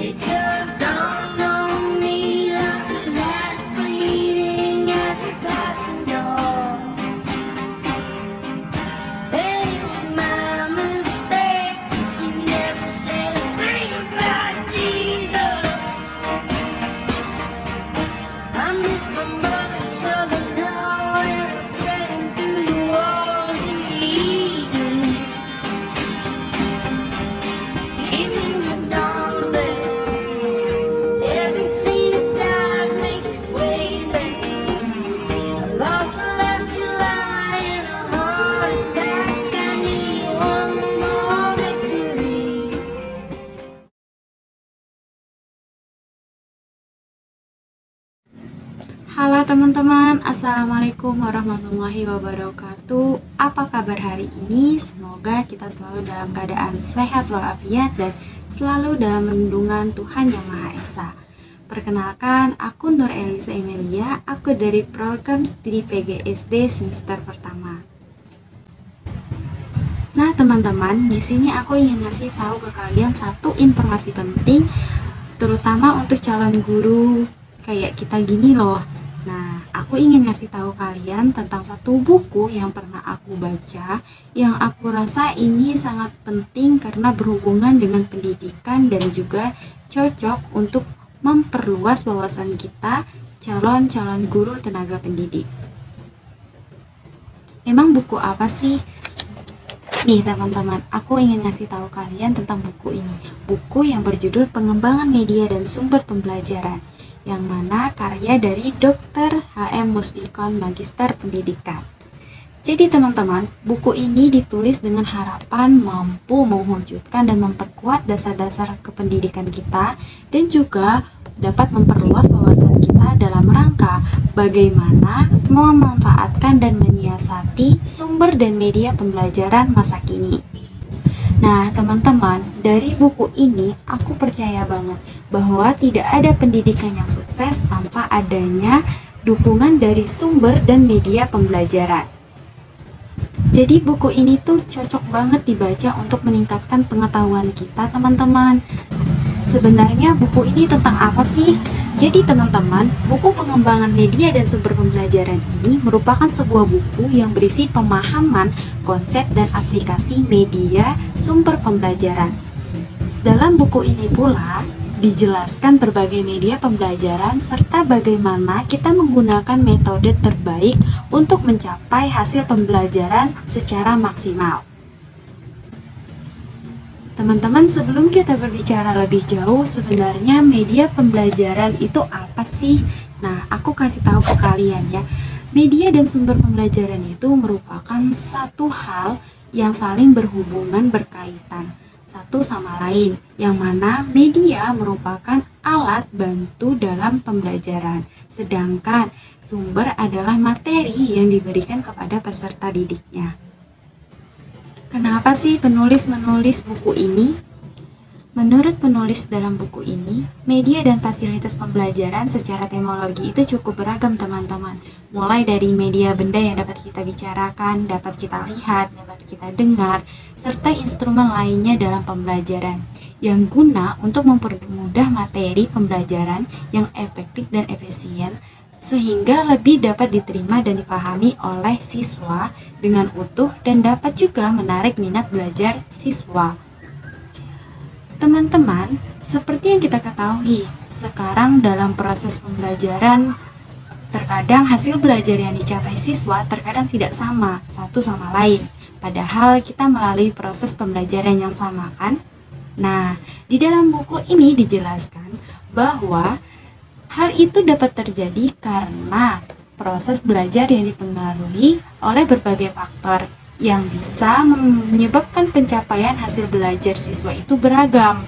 Because don't know me, love is as fleeting as a passing door. And it was my mistake, she never said a thing about Jesus. I miss my mother's southern drawl and her praying through the walls in the evening. Evening the dawn, but everything that dies makes its way back. I lost the last July and a heart attack. I need one small victory. Halo teman-teman, Assalamualaikum warahmatullahi wabarakatuh. Apa kabar hari ini? Semoga kita selalu dalam keadaan sehat walafiat dan selalu dalam lindungan Tuhan Yang Maha Esa. Perkenalkan, aku Nur Elisa Emilia, aku dari program studi PGSD semester pertama. Nah teman-teman, di sini aku ingin ngasih tahu ke kalian satu informasi penting, terutama untuk calon guru kayak kita gini loh. Nah, aku ingin ngasih tahu kalian tentang satu buku yang pernah aku baca, yang aku rasa ini sangat penting karena berhubungan dengan pendidikan dan juga cocok untuk memperluas wawasan kita calon-calon guru tenaga pendidik. Emang buku apa sih? Nih teman-teman, aku ingin ngasih tahu kalian tentang buku ini. Buku yang berjudul Pengembangan Media dan Sumber Pembelajaran, yang mana karya dari Dr. H.M. Musbikon, Magister Pendidikan. Jadi teman-teman, buku ini ditulis dengan harapan mampu mewujudkan dan memperkuat dasar-dasar kependidikan kita dan juga dapat memperluas wawasan kita dalam rangka bagaimana memanfaatkan dan menyiasati sumber dan media pembelajaran masa kini. Nah teman-teman, dari buku ini aku percaya banget bahwa tidak ada pendidikan yang sukses tanpa adanya dukungan dari sumber dan media pembelajaran. Jadi buku ini tuh cocok banget dibaca untuk meningkatkan pengetahuan kita teman-teman. Sebenarnya buku ini tentang apa sih? Jadi teman-teman, buku Pengembangan Media dan Sumber Pembelajaran ini merupakan sebuah buku yang berisi pemahaman, konsep, dan aplikasi media sumber pembelajaran. Dalam buku ini pula dijelaskan berbagai media pembelajaran serta bagaimana kita menggunakan metode terbaik untuk mencapai hasil pembelajaran secara maksimal. Teman-teman, sebelum kita berbicara lebih jauh, sebenarnya media pembelajaran itu apa sih? Nah, aku kasih tahu ke kalian ya. Media dan sumber pembelajaran itu merupakan satu hal yang saling berhubungan berkaitan satu sama lain, yang mana media merupakan alat bantu dalam pembelajaran, sedangkan sumber adalah materi yang diberikan kepada peserta didiknya. Kenapa sih penulis menulis buku ini? Menurut penulis dalam buku ini, media dan fasilitas pembelajaran secara teknologi itu cukup beragam teman-teman. Mulai dari media benda yang dapat kita bicarakan, dapat kita lihat, dapat kita dengar, serta instrumen lainnya dalam pembelajaran yang guna untuk mempermudah materi pembelajaran yang efektif dan efisien sehingga lebih dapat diterima dan dipahami oleh siswa dengan utuh dan dapat juga menarik minat belajar siswa. Teman-teman, seperti yang kita ketahui, sekarang dalam proses pembelajaran, terkadang hasil belajar yang dicapai siswa terkadang tidak sama satu sama lain, padahal kita melalui proses pembelajaran yang sama kan? Nah, di dalam buku ini dijelaskan bahwa hal itu dapat terjadi karena proses belajar yang dipengaruhi oleh berbagai faktor yang bisa menyebabkan pencapaian hasil belajar siswa itu beragam.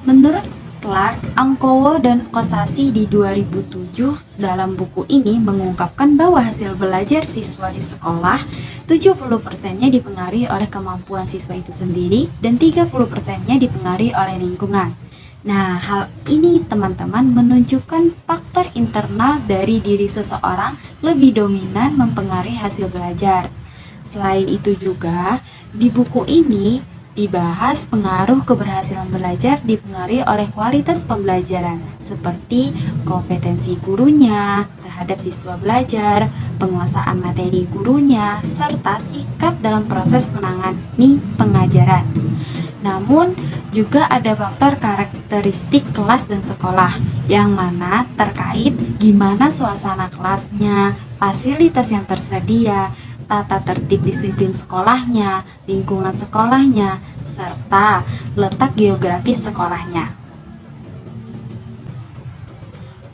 Menurut Clark, Angkowo, dan Kosasi di 2007 dalam buku ini mengungkapkan bahwa hasil belajar siswa di sekolah 70%-nya dipengaruhi oleh kemampuan siswa itu sendiri dan 30%-nya dipengaruhi oleh lingkungan. Nah, hal ini teman-teman menunjukkan faktor internal dari diri seseorang lebih dominan mempengaruhi hasil belajar. Selain itu juga, di buku ini dibahas pengaruh keberhasilan belajar dipengaruhi oleh kualitas pembelajaran, seperti kompetensi gurunya terhadap siswa belajar, penguasaan materi gurunya, serta sikap dalam proses menangani pengajaran. Namun, juga ada faktor karakteristik kelas dan sekolah, yang mana terkait gimana suasana kelasnya, fasilitas yang tersedia, tata tertib disiplin sekolahnya, lingkungan sekolahnya, serta letak geografis sekolahnya.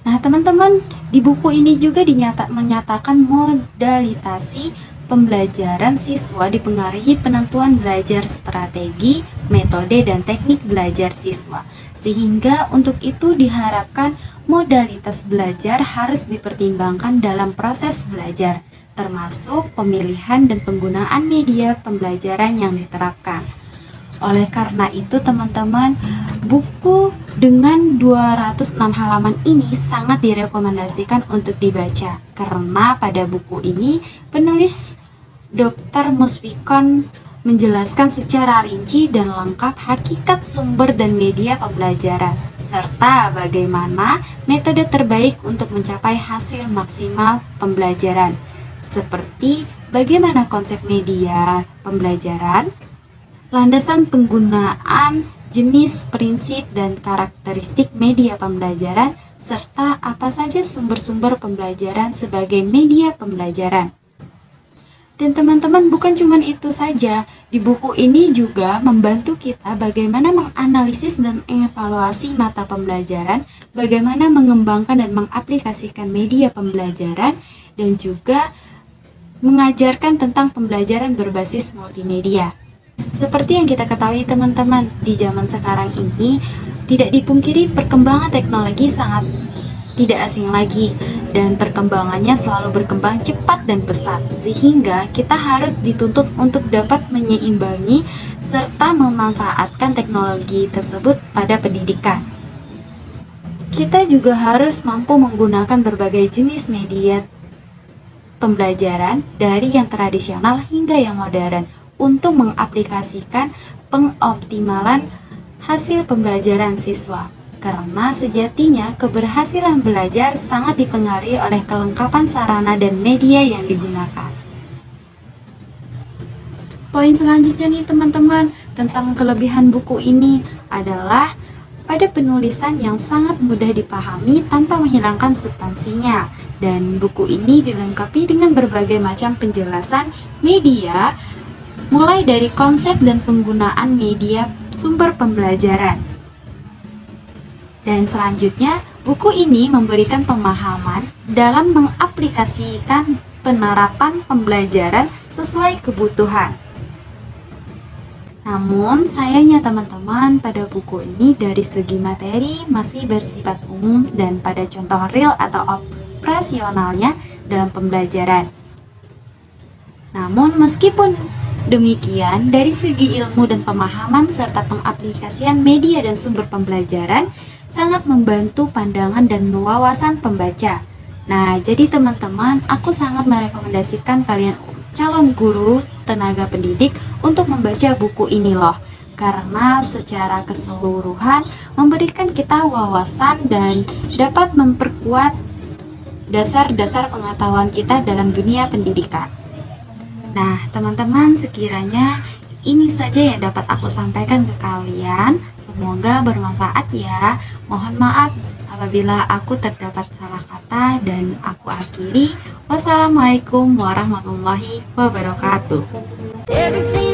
Nah, teman-teman, di buku ini juga menyatakan modalitasi pembelajaran siswa dipengaruhi penentuan belajar strategi, metode, dan teknik belajar siswa. Sehingga untuk itu diharapkan modalitas belajar harus dipertimbangkan dalam proses belajar, termasuk pemilihan dan penggunaan media pembelajaran yang diterapkan. Oleh karena itu teman-teman, buku dengan 206 halaman ini sangat direkomendasikan untuk dibaca, karena pada buku ini penulis Dr. Musfikon menjelaskan secara rinci dan lengkap hakikat sumber dan media pembelajaran, serta bagaimana metode terbaik untuk mencapai hasil maksimal pembelajaran, seperti bagaimana konsep media pembelajaran, landasan penggunaan, jenis, prinsip, dan karakteristik media pembelajaran, serta apa saja sumber-sumber pembelajaran sebagai media pembelajaran. Dan teman-teman, bukan cuma itu saja, di buku ini juga membantu kita bagaimana menganalisis dan mengevaluasi mata pembelajaran, bagaimana mengembangkan dan mengaplikasikan media pembelajaran, dan juga mengajarkan tentang pembelajaran berbasis multimedia. Seperti yang kita ketahui teman-teman, di zaman sekarang ini tidak dipungkiri perkembangan teknologi sangat tidak asing lagi, dan perkembangannya selalu berkembang cepat dan pesat, sehingga kita harus dituntut untuk dapat menyeimbangi serta memanfaatkan teknologi tersebut pada pendidikan. Kita juga harus mampu menggunakan berbagai jenis media pembelajaran dari yang tradisional hingga yang modern untuk mengaplikasikan pengoptimalan hasil pembelajaran siswa. Karena sejatinya keberhasilan belajar sangat dipengaruhi oleh kelengkapan sarana dan media yang digunakan. Poin selanjutnya nih teman-teman, tentang kelebihan buku ini adalah pada penulisan yang sangat mudah dipahami tanpa menghilangkan substansinya. Dan buku ini dilengkapi dengan berbagai macam penjelasan media, mulai dari konsep dan penggunaan media sumber pembelajaran. Dan selanjutnya, buku ini memberikan pemahaman dalam mengaplikasikan penerapan pembelajaran sesuai kebutuhan. Namun, sayangnya teman-teman, pada buku ini dari segi materi masih bersifat umum dan pada contoh real atau operasionalnya dalam pembelajaran. Namun, meskipun demikian, dari segi ilmu dan pemahaman serta pengaplikasian media dan sumber pembelajaran sangat membantu pandangan dan wawasan pembaca. Nah, jadi teman-teman, aku sangat merekomendasikan kalian calon guru, tenaga pendidik untuk membaca buku ini loh. Karena secara keseluruhan memberikan kita wawasan dan dapat memperkuat dasar-dasar pengetahuan kita dalam dunia pendidikan. Nah, teman-teman, sekiranya ini saja yang dapat aku sampaikan ke kalian. Semoga bermanfaat ya. Mohon maaf apabila aku terdapat salah kata dan aku akhiri. Wassalamualaikum warahmatullahi wabarakatuh. Everything